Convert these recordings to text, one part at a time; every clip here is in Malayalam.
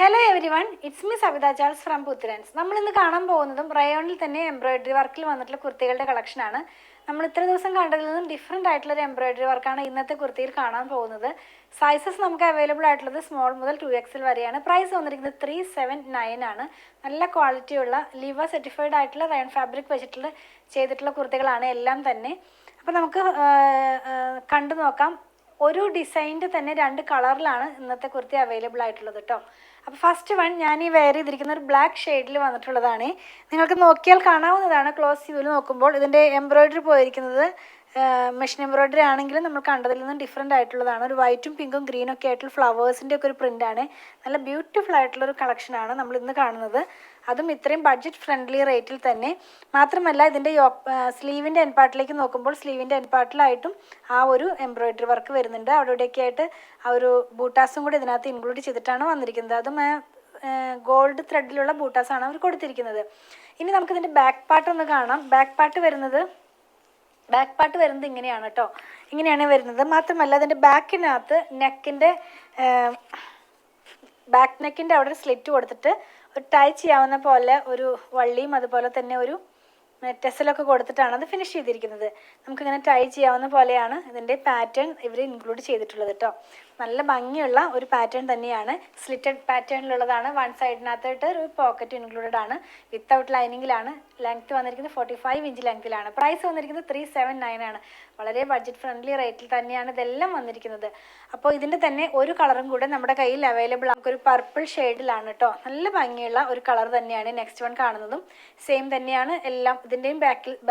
Hello everyone, it's me Savita Charles from പുത്തരൻസ്. നമ്മൾ ഇന്ന് കാണാൻ പോകുന്നതും റയോണിൽ തന്നെ എംബ്രോയിഡറി വർക്കിൽ വന്നിട്ടുള്ള കുർത്തികളുടെ കളക്ഷനാണ്. നമ്മൾ ഇത്ര ദിവസം കണ്ടതിൽ നിന്നും ഡിഫറെൻ്റ് ആയിട്ടുള്ളൊരു എംബ്രോയിഡറി വർക്കാണ് ഇന്നത്തെ കുർത്തിയിൽ കാണാൻ പോകുന്നത്. സൈസസ് നമുക്ക് അവൈലബിൾ ആയിട്ടുള്ളത് സ്മോൾ മുതൽ 2XL വരെയാണ്. പ്രൈസ് വന്നിരിക്കുന്നത് 379 ആണ്. നല്ല ക്വാളിറ്റിയുള്ള ലിവ സർട്ടിഫൈഡ് ആയിട്ടുള്ള റയോൺ ഫാബ്രിക് വെച്ചിട്ടുള്ള ചെയ്തിട്ടുള്ള കുർത്തികളാണ് എല്ലാം തന്നെ. അപ്പോൾ നമുക്ക് കണ്ടു നോക്കാം. ഒരു ഡിസൈനിൻ്റെ തന്നെ 2 കളറിലാണ് ഇന്നത്തെ കുർത്തി അവൈലബിൾ ആയിട്ടുള്ളത് കേട്ടോ. അപ്പോൾ ഫസ്റ്റ് വൺ ഞാൻ ഈ വെയർ ചെയ്തിരിക്കുന്ന ഒരു ബ്ലാക്ക് ഷെയ്ഡിൽ വന്നിട്ടുള്ളതാണ്. നിങ്ങൾക്ക് നോക്കിയാൽ കാണാവുന്നതാണ്. ക്ലോസ് വ്യൂവിൽ നോക്കുമ്പോൾ ഇതിൻ്റെ എംബ്രോയിഡറി പോയിരിക്കുന്നത് മെഷീൻ എംബ്രോയിഡറി ആണെങ്കിലും നമ്മൾ കണ്ടതിൽ നിന്നും ഡിഫറെൻ്റ് ആയിട്ടുള്ളതാണ്. ഒരു വൈറ്റും പിങ്കും ഗ്രീനും ഒക്കെ ആയിട്ടുള്ള ഫ്ലവേഴ്സിൻ്റെ ഒക്കെ ഒരു പ്രിൻ്റാണ്. നല്ല ബ്യൂട്ടിഫുൾ ആയിട്ടുള്ളൊരു കളക്ഷനാണ് നമ്മൾ ഇന്ന് കാണുന്നത്. അതും ഇത്രയും ബഡ്ജറ്റ് ഫ്രണ്ട്ലി റേറ്റിൽ തന്നെ. മാത്രമല്ല ഇതിൻ്റെ സ്ലീവിൻ്റെ എൻ പാർട്ടിലേക്ക് നോക്കുമ്പോൾ സ്ലീവിൻ്റെ എൻ പാർട്ടിലായിട്ടും ആ ഒരു എംബ്രോയിഡറി വർക്ക് വരുന്നുണ്ട്. അവിടെ ഇവിടെയൊക്കെ ആയിട്ട് ആ ഒരു ബൂട്ടാസും കൂടി ഇതിനകത്ത് ഇൻക്ലൂഡ് ചെയ്തിട്ടാണ് വന്നിരിക്കുന്നത്. അതും ഗോൾഡ് ത്രെഡിലുള്ള ബൂട്ടാസാണ് അവർ കൊടുത്തിരിക്കുന്നത്. ഇനി നമുക്കിതിൻ്റെ ബാക്ക് പാർട്ട് ഒന്ന് കാണാം. ബാക്ക് പാർട്ട് വരുന്നത് ഇങ്ങനെയാണ് കേട്ടോ. ഇങ്ങനെയാണ് വരുന്നത്. മാത്രമല്ല അതിൻ്റെ ബാക്കിനകത്ത് ബാക്ക് നെക്കിൻ്റെ അവിടെ ഒരു സ്ലിറ്റ് കൊടുത്തിട്ട് ഒരു ടൈ ചെയ്യാവുന്ന പോലെ ഒരു വള്ളിയും അതുപോലെ തന്നെ ഒരു ടെസലൊക്കെ കൊടുത്തിട്ടാണ് അത് ഫിനിഷ് ചെയ്തിരിക്കുന്നത്. നമുക്കിങ്ങനെ ടൈ ചെയ്യാവുന്ന പോലെയാണ് ഇതിൻ്റെ പാറ്റേൺ ഇവർ ഇൻക്ലൂഡ് ചെയ്തിട്ടുള്ളത് കേട്ടോ. നല്ല ഭംഗിയുള്ള ഒരു പാറ്റേൺ തന്നെയാണ്. സ്ലിറ്റഡ് പാറ്റേണിലുള്ളതാണ്. വൺ സൈഡിനകത്തായിട്ട് ഒരു പോക്കറ്റ് ഇൻക്ലൂഡഡ് ആണ്. വിത്തൗട്ട് ലൈനിങ്ങിലാണ്. ലെങ്ത്ത് വന്നിരിക്കുന്നത് 45 ഇഞ്ച് ലെങ്ത്തിലാണ്. പ്രൈസ് വന്നിരിക്കുന്നത് 379 ആണ്. വളരെ ബഡ്ജറ്റ് ഫ്രണ്ട്ലി റേറ്റിൽ തന്നെയാണ് ഇതെല്ലാം വന്നിരിക്കുന്നത്. അപ്പോൾ ഇതിൻ്റെ തന്നെ ഒരു കളറും കൂടെ നമ്മുടെ കയ്യിൽ അവൈലബിൾ ആണ്. നമുക്കൊരു പർപ്പിൾ ഷെയ്ഡിലാണ് കേട്ടോ. നല്ല ഭംഗിയുള്ള ഒരു കളർ തന്നെയാണ് നെക്സ്റ്റ് വൺ കാണുന്നതും. സെയിം തന്നെയാണ് എല്ലാം. ഇതിൻ്റെയും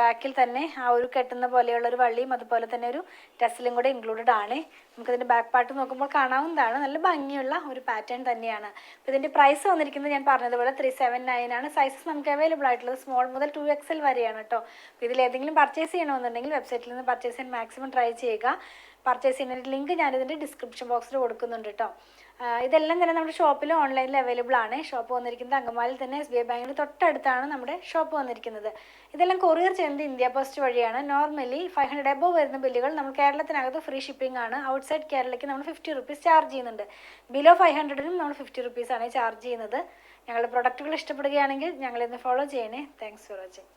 ബാക്കിൽ തന്നെ ആ ഒരു കെട്ടുന്ന പോലെയുള്ള ഒരു വള്ളിയും അതുപോലെ തന്നെ ഒരു ടെസലും കൂടെ ഇൻക്ലൂഡഡ് ആണ്. നമുക്കിതിൻ്റെ ബാക്ക് പാർട്ട് നോക്കുമ്പോൾ കാണാവുന്നതാണ്. നല്ല ഭംഗിയുള്ള ഒരു പാറ്റേൺ തന്നെയാണ്. അപ്പോൾ ഇതിൻ്റെ പ്രൈസ് വന്നിരിക്കുന്നത് ഞാൻ പറഞ്ഞതുപോലെ 379 ആണ്. സൈസസ് നമുക്ക് അവൈലബിൾ ആയിട്ടുള്ളത് സ്മോൾ മുതൽ 2XL വരെയാണ് കേട്ടോ. അപ്പോൾ ഇതിലേതെങ്കിലും പർച്ചേസ് ചെയ്യണമെന്നുണ്ടെങ്കിൽ വെബ്സൈറ്റിൽ നിന്ന് പർച്ചേസ് ചെയ്യാൻ മാക്സിമം ട്രൈ ചെയ്യുക. പർച്ചേസ് ചെയ്യുന്നതിൻ്റെ ലിങ്ക് ഞാനിതിൻ്റെ ഡിസ്ക്രിപ്ഷൻ ബോക്സിൽ കൊടുക്കുന്നുണ്ട് കേട്ടോ. ഇതെല്ലാം തന്നെ നമ്മുടെ ഷോപ്പിൽ ഓൺലൈനിൽ അവൈലബിൾ ആണ്. ഷോപ്പ് വന്നിരിക്കുന്നത് അങ്കമാലിയിൽ തന്നെ SBI ബാങ്കിന് തൊട്ടടുത്താണ് നമ്മുടെ ഷോപ്പ് വന്നിരിക്കുന്നത്. ഇതെല്ലാം കൊറിയർ ചെയ്യുന്നത് ഇന്ത്യ പോസ്റ്റ് വഴിയാണ്. നോർമലി 500 എബോവ് വരുന്ന ബില്ലുകൾ നമ്മൾ കേരളത്തിനകത്ത് ഫ്രീ ഷിപ്പിംഗ് ആണ്. ഔട്ട്സൈഡ് കേരളയ്ക്ക് നമ്മൾ 50 റുപ്പീസ് ചാർജ് ചെയ്യുന്നുണ്ട്. ബിലോ 500നും നമ്മൾ 50 റുപ്പീസാണ് ചാർജ് ചെയ്യുന്നത്. ഞങ്ങളുടെ പ്രൊഡക്റ്റുകൾ ഇഷ്ടപ്പെടുകയാണെങ്കിൽ ഞങ്ങളിന്ന് ഫോളോ ചെയ്യണേ. Thanks for watching.